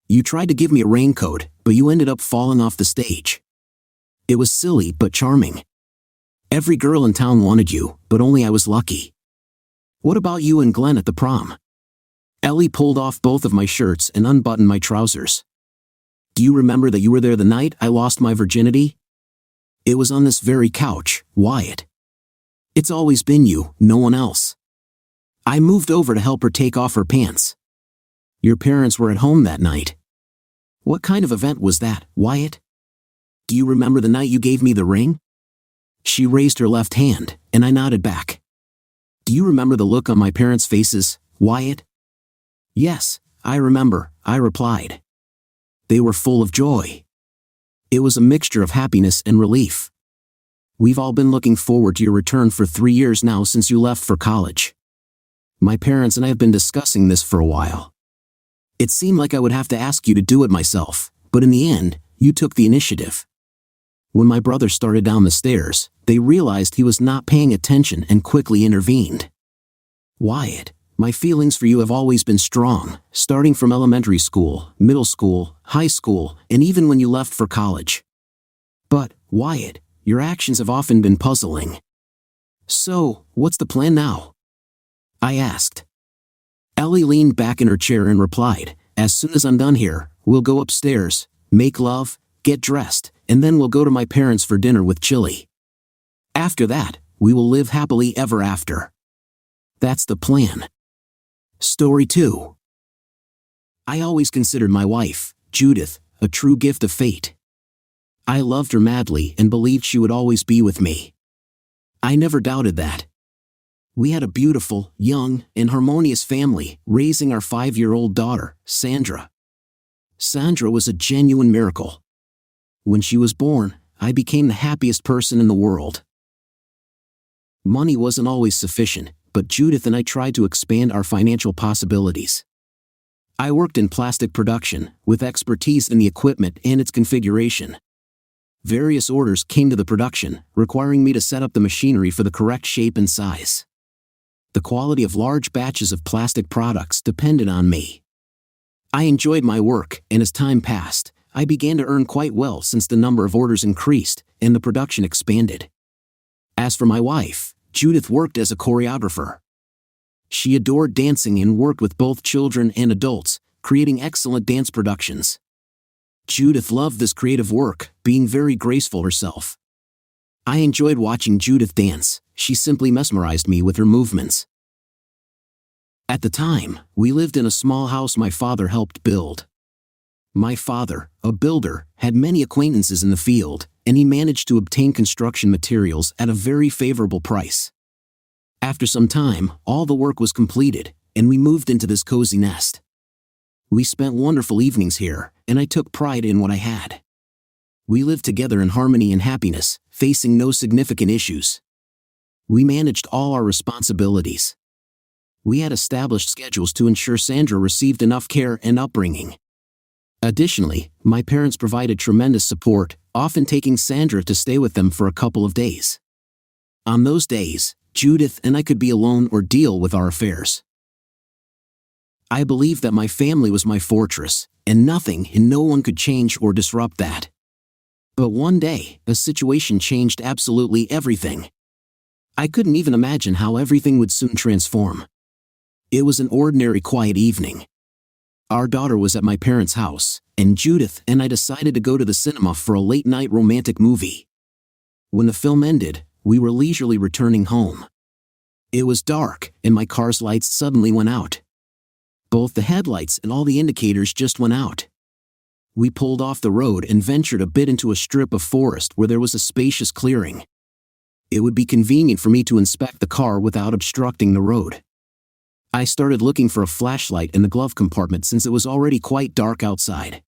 You tried to give me a raincoat, but you ended up falling off the stage. It was silly but charming. Every girl in town wanted you, but only I was lucky. What about you and Glenn at the prom?" Ellie pulled off both of my shirts and unbuttoned my trousers. "Do you remember that you were there the night I lost my virginity? It was on this very couch, Wyatt. It's always been you, no one else." I moved over to help her take off her pants. "Your parents were at home that night. What kind of event was that, Wyatt? Do you remember the night you gave me the ring?" She raised her left hand, and I nodded back. "Do you remember the look on my parents' faces, Wyatt?" "Yes, I remember," I replied. They were full of joy. It was a mixture of happiness and relief. "We've all been looking forward to your return for 3 years now since you left for college. My parents and I have been discussing this for a while. It seemed like I would have to ask you to do it myself, but in the end, you took the initiative. When my brother started down the stairs, they realized he was not paying attention and quickly intervened. Wyatt, my feelings for you have always been strong, starting from elementary school, middle school, high school, and even when you left for college. But, Wyatt, your actions have often been puzzling. So, what's the plan now?" I asked. Ellie leaned back in her chair and replied, "As soon as I'm done here, we'll go upstairs, make love, get dressed, and then we'll go to my parents for dinner with chili. After that, we will live happily ever after. That's the plan." Story 2. I always considered my wife, Judith, a true gift of fate. I loved her madly and believed she would always be with me. I never doubted that. We had a beautiful, young, and harmonious family, raising our 5-year-old daughter, Sandra. Sandra was a genuine miracle. When she was born, I became the happiest person in the world. Money wasn't always sufficient, but Judith and I tried to expand our financial possibilities. I worked in plastic production, with expertise in the equipment and its configuration. Various orders came to the production, requiring me to set up the machinery for the correct shape and size. The quality of large batches of plastic products depended on me. I enjoyed my work, and as time passed, I began to earn quite well since the number of orders increased and the production expanded. As for my wife, Judith worked as a choreographer. She adored dancing and worked with both children and adults, creating excellent dance productions. Judith loved this creative work, being very graceful herself. I enjoyed watching Judith dance. She simply mesmerized me with her movements. At the time, we lived in a small house my father helped build. My father, a builder, had many acquaintances in the field, and he managed to obtain construction materials at a very favorable price. After some time, all the work was completed, and we moved into this cozy nest. We spent wonderful evenings here, and I took pride in what I had. We lived together in harmony and happiness, facing no significant issues. We managed all our responsibilities. We had established schedules to ensure Sandra received enough care and upbringing. Additionally, my parents provided tremendous support, often taking Sandra to stay with them for a couple of days. On those days, Judith and I could be alone or deal with our affairs. I believed that my family was my fortress, and nothing and no one could change or disrupt that. But one day, a situation changed absolutely everything. I couldn't even imagine how everything would soon transform. It was an ordinary quiet evening. Our daughter was at my parents' house, and Judith and I decided to go to the cinema for a late-night romantic movie. When the film ended, we were leisurely returning home. It was dark, and my car's lights suddenly went out. Both the headlights and all the indicators just went out. We pulled off the road and ventured a bit into a strip of forest where there was a spacious clearing. It would be convenient for me to inspect the car without obstructing the road. I started looking for a flashlight in the glove compartment since it was already quite dark outside.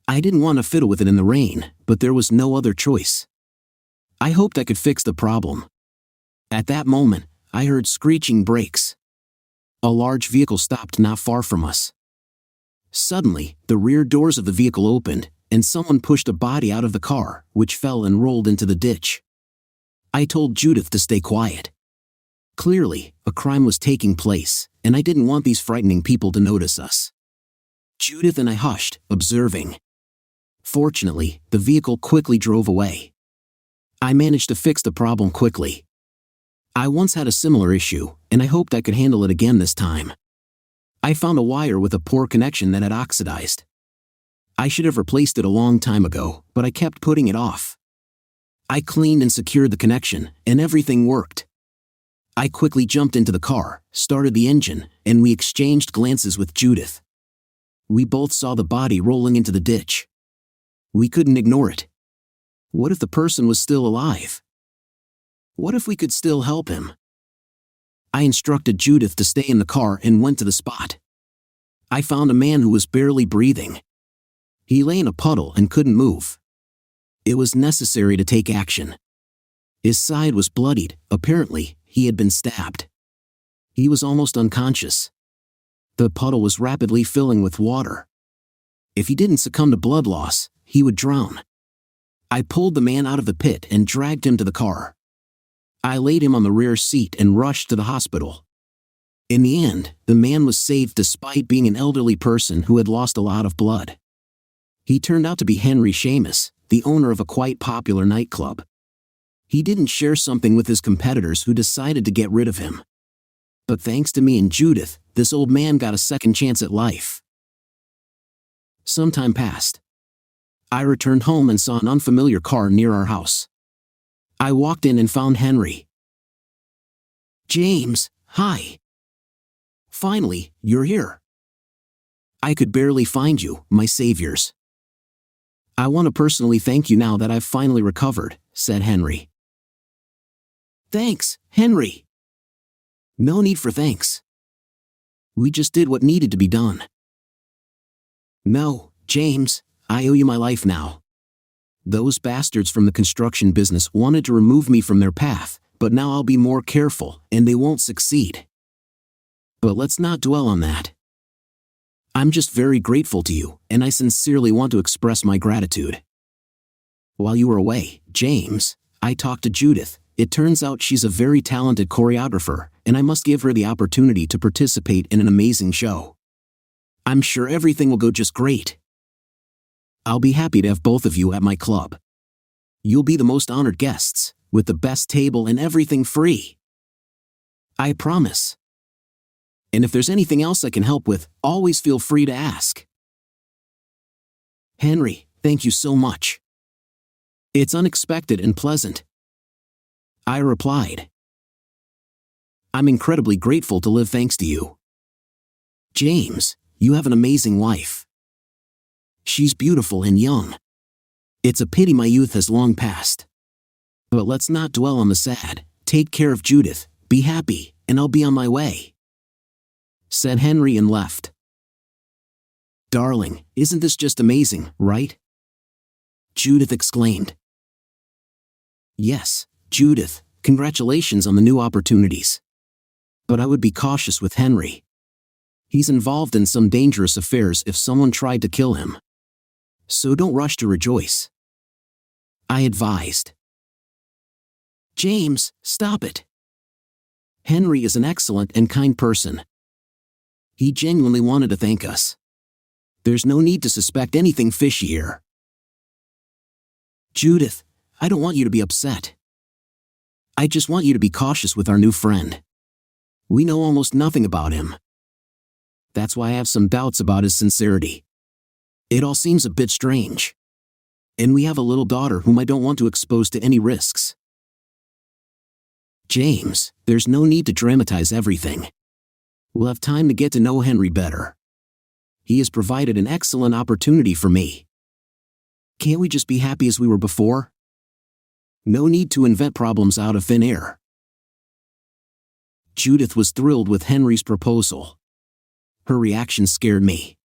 I didn't want to fiddle with it in the rain, but there was no other choice. I hoped I could fix the problem. At that moment, I heard screeching brakes. A large vehicle stopped not far from us. Suddenly, the rear doors of the vehicle opened, and someone pushed a body out of the car, which fell and rolled into the ditch. I told Judith to stay quiet. Clearly, a crime was taking place, and I didn't want these frightening people to notice us. Judith and I hushed, observing. Fortunately, the vehicle quickly drove away. I managed to fix the problem quickly. I once had a similar issue, and I hoped I could handle it again this time. I found a wire with a poor connection that had oxidized. I should have replaced it a long time ago, but I kept putting it off. I cleaned and secured the connection, and everything worked. I quickly jumped into the car, started the engine, and we exchanged glances with Judith. We both saw the body rolling into the ditch. We couldn't ignore it. What if the person was still alive? What if we could still help him? I instructed Judith to stay in the car and went to the spot. I found a man who was barely breathing. He lay in a puddle and couldn't move. It was necessary to take action. His side was bloodied. Apparently, he had been stabbed. He was almost unconscious. The puddle was rapidly filling with water. If he didn't succumb to blood loss, he would drown. I pulled the man out of the pit and dragged him to the car. I laid him on the rear seat and rushed to the hospital. In the end, the man was saved despite being an elderly person who had lost a lot of blood. He turned out to be Henry Seamus, the owner of a quite popular nightclub. He didn't share something with his competitors who decided to get rid of him. But thanks to me and Judith, this old man got a second chance at life. Some time passed. I returned home and saw an unfamiliar car near our house. I walked in and found Henry. "James, hi. Finally, you're here. I could barely find you, my saviors. I want to personally thank you now that I've finally recovered," said Henry. "Thanks, Henry. No need for thanks. We just did what needed to be done." "No, James, I owe you my life now. Those bastards from the construction business wanted to remove me from their path, but now I'll be more careful, and they won't succeed. But let's not dwell on that. I'm just very grateful to you, and I sincerely want to express my gratitude. While you were away, James, I talked to Judith. It turns out she's a very talented choreographer, and I must give her the opportunity to participate in an amazing show. I'm sure everything will go just great. I'll be happy to have both of you at my club. You'll be the most honored guests, with the best table and everything free. I promise. And if there's anything else I can help with, always feel free to ask." "Henry, thank you so much. It's unexpected and pleasant," I replied. "I'm incredibly grateful to live thanks to you. James, you have an amazing wife. She's beautiful and young. It's a pity my youth has long passed. But let's not dwell on the sad. Take care of Judith, be happy, and I'll be on my way," said Henry and left. "Darling, isn't this just amazing, right?" Judith exclaimed. "Yes, Judith, congratulations on the new opportunities. But I would be cautious with Henry. He's involved in some dangerous affairs if someone tried to kill him. So don't rush to rejoice," I advised. "James, stop it. Henry is an excellent and kind person. He genuinely wanted to thank us. There's no need to suspect anything fishy here." Judith, I don't want you to be upset. I just want you to be cautious with our new friend. We know almost nothing about him. That's why I have some doubts about his sincerity. It all seems a bit strange. And we have a little daughter whom I don't want to expose to any risks. James, there's no need to dramatize everything. We'll have time to get to know Henry better. He has provided an excellent opportunity for me. Can't we just be happy as we were before? No need to invent problems out of thin air. Judith was thrilled with Henry's proposal. Her reaction scared me.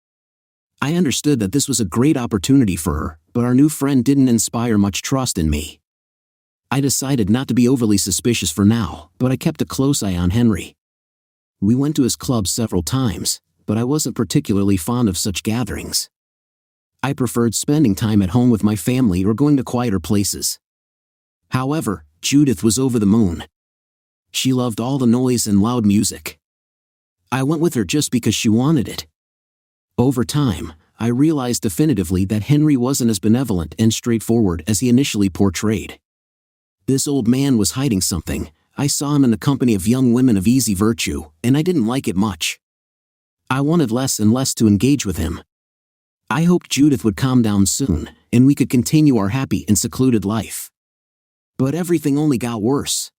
I understood that this was a great opportunity for her, but our new friend didn't inspire much trust in me. I decided not to be overly suspicious for now, but I kept a close eye on Henry. We went to his club several times, but I wasn't particularly fond of such gatherings. I preferred spending time at home with my family or going to quieter places. However, Judith was over the moon. She loved all the noise and loud music. I went with her just because she wanted it. Over time, I realized definitively that Henry wasn't as benevolent and straightforward as he initially portrayed. This old man was hiding something. I saw him in the company of young women of easy virtue, and I didn't like it much. I wanted less and less to engage with him. I hoped Judith would calm down soon, and we could continue our happy and secluded life. But everything only got worse.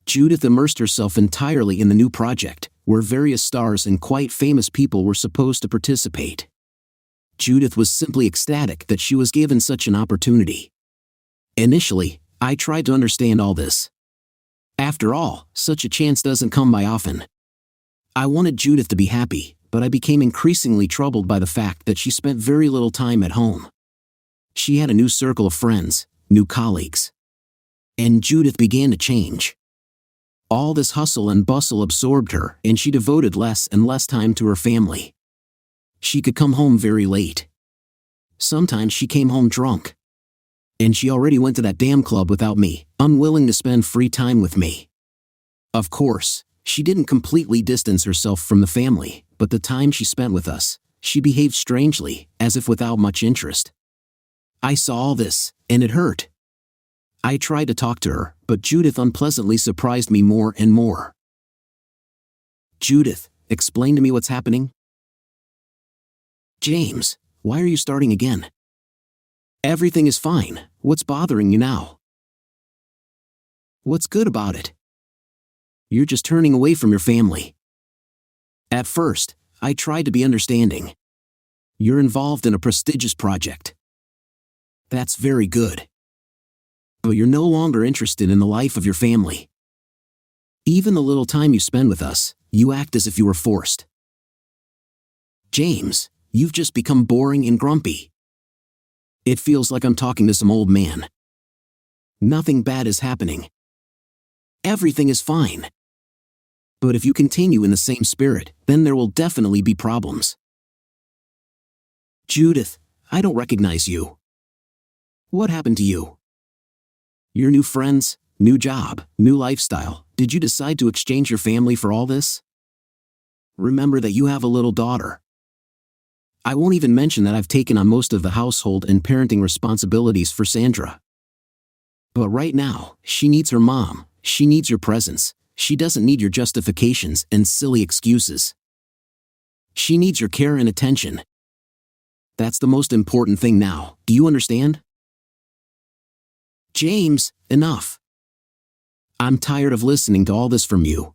Judith immersed herself entirely in the new project, where various stars and quite famous people were supposed to participate. Judith was simply ecstatic that she was given such an opportunity. Initially, I tried to understand all this. After all, such a chance doesn't come by often. I wanted Judith to be happy, but I became increasingly troubled by the fact that she spent very little time at home. She had a new circle of friends, new colleagues. And Judith began to change. All this hustle and bustle absorbed her, and she devoted less and less time to her family. She could come home very late. Sometimes she came home drunk. And she already went to that damn club without me, unwilling to spend free time with me. Of course, she didn't completely distance herself from the family, but the time she spent with us, she behaved strangely, as if without much interest. I saw all this, and it hurt. I tried to talk to her, but Judith unpleasantly surprised me more and more. Judith, explain to me what's happening. James, why are you starting again? Everything is fine. What's bothering you now? What's good about it? You're just turning away from your family. At first, I tried to be understanding. You're involved in a prestigious project. That's very good. But you're no longer interested in the life of your family. Even the little time you spend with us, you act as if you were forced. James, you've just become boring and grumpy. It feels like I'm talking to some old man. Nothing bad is happening. Everything is fine. But if you continue in the same spirit, then there will definitely be problems. Judith, I don't recognize you. What happened to you? Your new friends, new job, new lifestyle, did you decide to exchange your family for all this? Remember that you have a little daughter. I won't even mention that I've taken on most of the household and parenting responsibilities for Sandra. But right now, she needs her mom, she needs your presence, she doesn't need your justifications and silly excuses. She needs your care and attention. That's the most important thing now, do you understand? James, enough. I'm tired of listening to all this from you.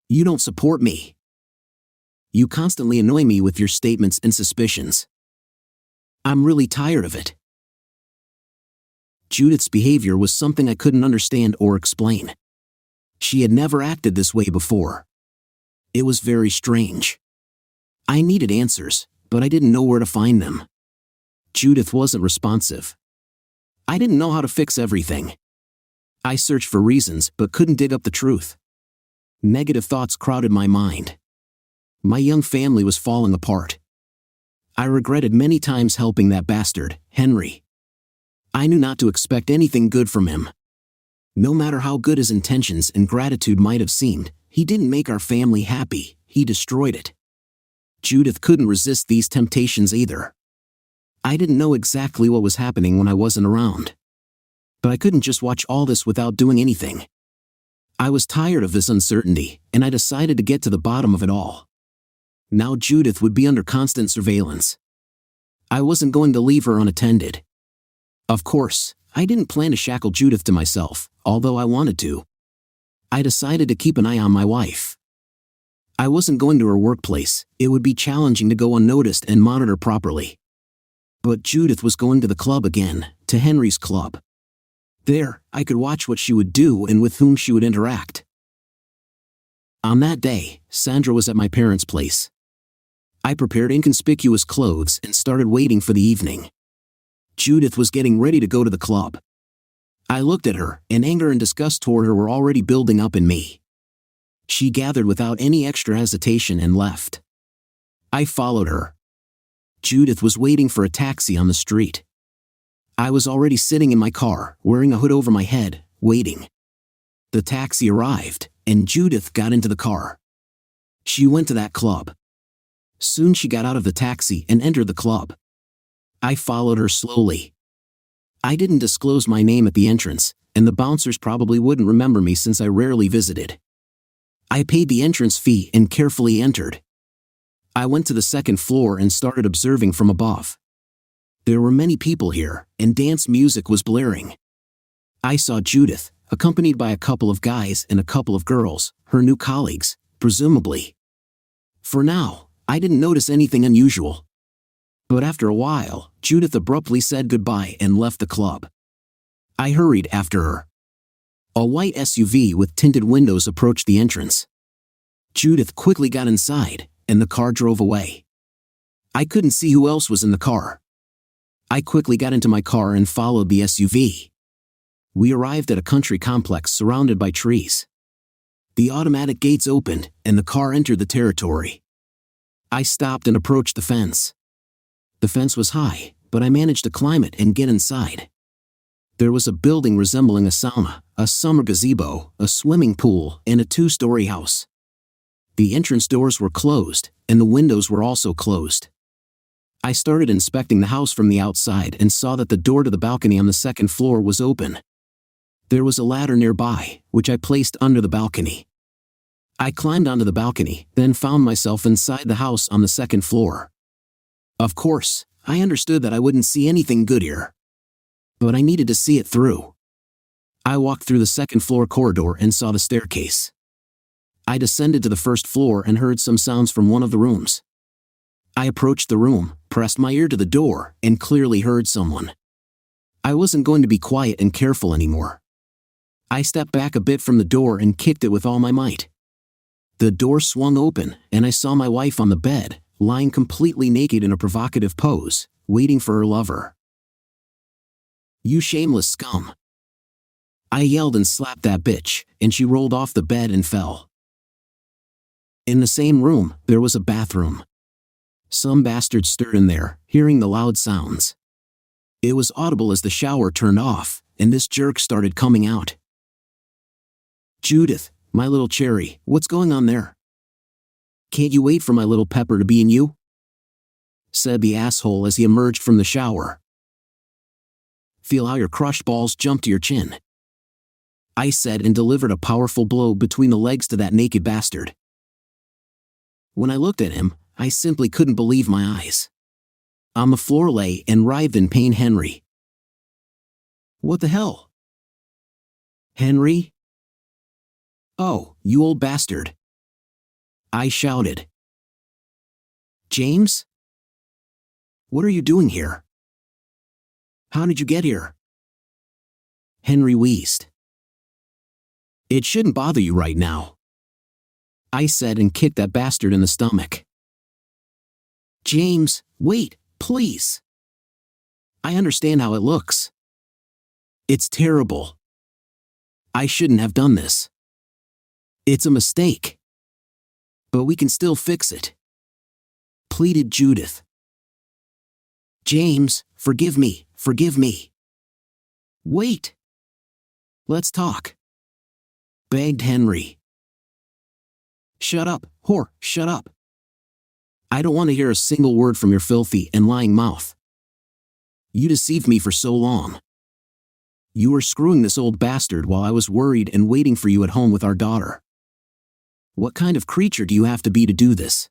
You don't support me. You constantly annoy me with your statements and suspicions. I'm really tired of it. Judith's behavior was something I couldn't understand or explain. She had never acted this way before. It was very strange. I needed answers, but I didn't know where to find them. Judith wasn't responsive. I didn't know how to fix everything. I searched for reasons but couldn't dig up the truth. Negative thoughts crowded my mind. My young family was falling apart. I regretted many times helping that bastard, Henry. I knew not to expect anything good from him. No matter how good his intentions and gratitude might have seemed, he didn't make our family happy, he destroyed it. Judith couldn't resist these temptations either. I didn't know exactly what was happening when I wasn't around. But I couldn't just watch all this without doing anything. I was tired of this uncertainty, and I decided to get to the bottom of it all. Now Judith would be under constant surveillance. I wasn't going to leave her unattended. Of course, I didn't plan to shackle Judith to myself, although I wanted to. I decided to keep an eye on my wife. I wasn't going to her workplace. It would be challenging to go unnoticed and monitor properly. But Judith was going to the club again, to Henry's club. There, I could watch what she would do and with whom she would interact. On that day, Sandra was at my parents' place. I prepared inconspicuous clothes and started waiting for the evening. Judith was getting ready to go to the club. I looked at her, and anger and disgust toward her were already building up in me. She gathered without any extra hesitation and left. I followed her. Judith was waiting for a taxi on the street. I was already sitting in my car, wearing a hood over my head, waiting. The taxi arrived, and Judith got into the car. She went to that club. Soon she got out of the taxi and entered the club. I followed her slowly. I didn't disclose my name at the entrance, and the bouncers probably wouldn't remember me since I rarely visited. I paid the entrance fee and carefully entered. I went to the second floor and started observing from above. There were many people here, and dance music was blaring. I saw Judith, accompanied by a couple of guys and a couple of girls, her new colleagues, presumably. For now, I didn't notice anything unusual. But after a while, Judith abruptly said goodbye and left the club. I hurried after her. A white SUV with tinted windows approached the entrance. Judith quickly got inside, and the car drove away. I couldn't see who else was in the car. I quickly got into my car and followed the SUV. We arrived at a country complex surrounded by trees. The automatic gates opened, and the car entered the territory. I stopped and approached the fence. The fence was high, but I managed to climb it and get inside. There was a building resembling a sauna, a summer gazebo, a swimming pool, and a 2-story house. The entrance doors were closed, and the windows were also closed. I started inspecting the house from the outside and saw that the door to the balcony on the second floor was open. There was a ladder nearby, which I placed under the balcony. I climbed onto the balcony, then found myself inside the house on the second floor. Of course, I understood that I wouldn't see anything good here. But I needed to see it through. I walked through the second floor corridor and saw the staircase. I descended to the first floor and heard some sounds from one of the rooms. I approached the room, pressed my ear to the door, and clearly heard someone. I wasn't going to be quiet and careful anymore. I stepped back a bit from the door and kicked it with all my might. The door swung open, and I saw my wife on the bed, lying completely naked in a provocative pose, waiting for her lover. "You shameless scum!" I yelled and slapped that bitch, and she rolled off the bed and fell. In the same room, there was a bathroom. Some bastard stirred in there, hearing the loud sounds. It was audible as the shower turned off, and this jerk started coming out. "Judith, my little cherry, what's going on there? Can't you wait for my little pepper to be in you?" said the asshole as he emerged from the shower. "Feel how your crushed balls jump to your chin," I said and delivered a powerful blow between the legs to that naked bastard. When I looked at him, I simply couldn't believe my eyes. On the floor lay and writhed in pain Henry. "What the hell? Henry? Oh, you old bastard!" I shouted. "James? What are you doing here? How did you get here?" Henry wheezed. "It shouldn't bother you right now," I said and kicked that bastard in the stomach. "James, wait, please. I understand how it looks. It's terrible. I shouldn't have done this. It's a mistake. But we can still fix it," pleaded Judith. "James, forgive me, forgive me. Wait. Let's talk," begged Henry. "Shut up, whore, shut up. I don't want to hear a single word from your filthy and lying mouth. You deceived me for so long. You were screwing this old bastard while I was worried and waiting for you at home with our daughter. What kind of creature do you have to be to do this?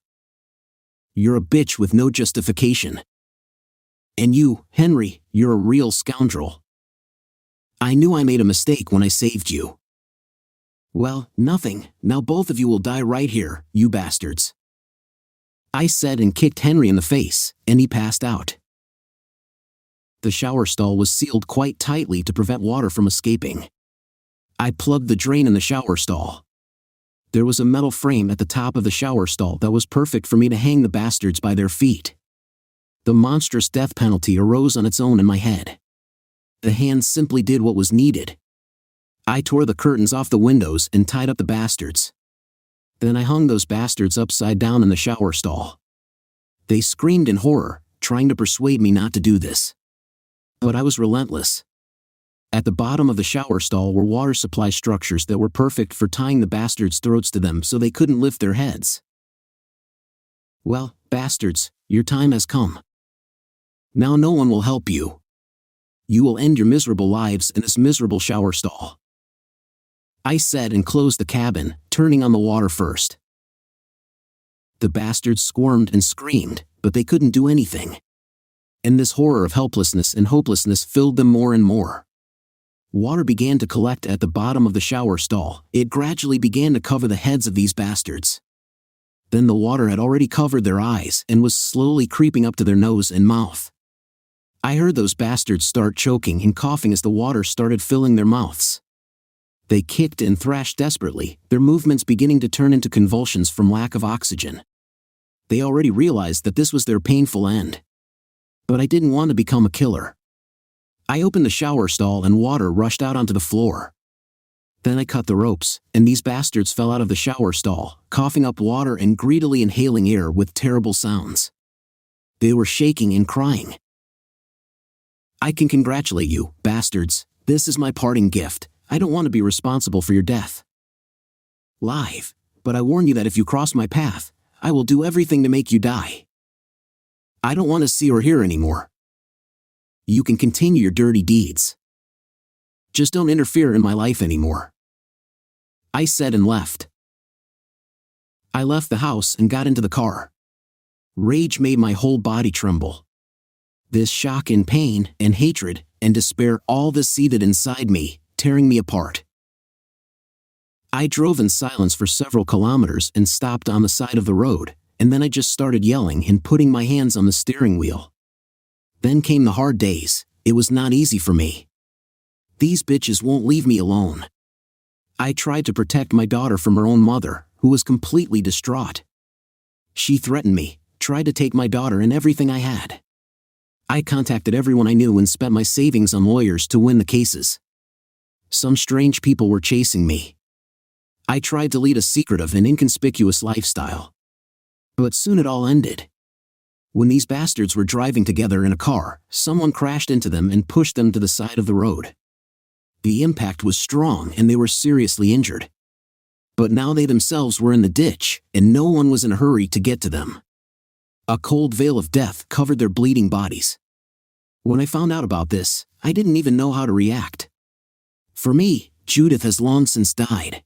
You're a bitch with no justification. And you, Henry, you're a real scoundrel. I knew I made a mistake when I saved you. Well, nothing. Now both of you will die right here, you bastards. I said and kicked Henry in the face, and he passed out. The shower stall was sealed quite tightly to prevent water from escaping. I plugged the drain in the shower stall. There was a metal frame at the top of the shower stall that was perfect for me to hang the bastards by their feet. The monstrous death penalty arose on its own in my head. The hands simply did what was needed. I tore the curtains off the windows and tied up the bastards. Then I hung those bastards upside down in the shower stall. They screamed in horror, trying to persuade me not to do this. But I was relentless. At the bottom of the shower stall were water supply structures that were perfect for tying the bastards' throats to them so they couldn't lift their heads. Well, bastards, your time has come. Now no one will help you. You will end your miserable lives in this miserable shower stall. I said and closed the cabin, turning on the water first. The bastards squirmed and screamed, but they couldn't do anything. And this horror of helplessness and hopelessness filled them more and more. Water began to collect at the bottom of the shower stall. It gradually began to cover the heads of these bastards. Then the water had already covered their eyes and was slowly creeping up to their nose and mouth. I heard those bastards start choking and coughing as the water started filling their mouths. They kicked and thrashed desperately, their movements beginning to turn into convulsions from lack of oxygen. They already realized that this was their painful end. But I didn't want to become a killer. I opened the shower stall and water rushed out onto the floor. Then I cut the ropes, and these bastards fell out of the shower stall, coughing up water and greedily inhaling air with terrible sounds. They were shaking and crying. I can congratulate you, bastards. This is my parting gift. I don't want to be responsible for your death. Live, but I warn you that if you cross my path, I will do everything to make you die. I don't want to see or hear anymore. You can continue your dirty deeds. Just don't interfere in my life anymore. I said and left. I left the house and got into the car. Rage made my whole body tremble. This shock and pain and hatred and despair, all this seethed inside me, tearing me apart. I drove in silence for several kilometers and stopped on the side of the road, and then I just started yelling and putting my hands on the steering wheel. Then came the hard days. It was not easy for me. These bitches won't leave me alone. I tried to protect my daughter from her own mother, who was completely distraught. She threatened me, tried to take my daughter and everything I had. I contacted everyone I knew and spent my savings on lawyers to win the cases. Some strange people were chasing me. I tried to lead a secretive and inconspicuous lifestyle. But soon it all ended. When these bastards were driving together in a car, someone crashed into them and pushed them to the side of the road. The impact was strong and they were seriously injured. But now they themselves were in the ditch, and no one was in a hurry to get to them. A cold veil of death covered their bleeding bodies. When I found out about this, I didn't even know how to react. For me, Judith has long since died.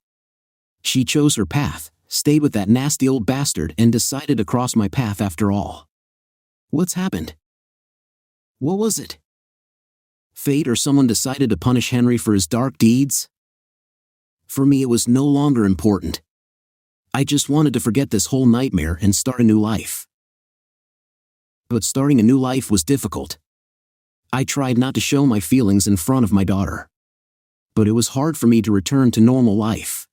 She chose her path, stayed with that nasty old bastard, and decided to cross my path after all. What's happened? What was it? Fate, or someone decided to punish Henry for his dark deeds? For me, it was no longer important. I just wanted to forget this whole nightmare and start a new life. But starting a new life was difficult. I tried not to show my feelings in front of my daughter. But it was hard for me to return to normal life.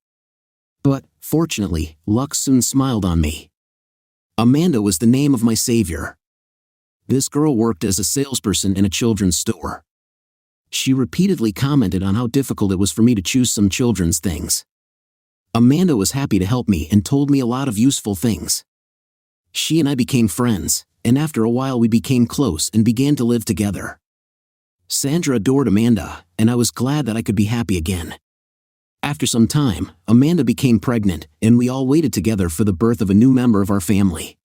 But, fortunately, luck soon smiled on me. Amanda was the name of my savior. This girl worked as a salesperson in a children's store. She repeatedly commented on how difficult it was for me to choose some children's things. Amanda was happy to help me and told me a lot of useful things. She and I became friends, and after a while we became close and began to live together. Sandra adored Amanda, and I was glad that I could be happy again. After some time, Amanda became pregnant, and we all waited together for the birth of a new member of our family.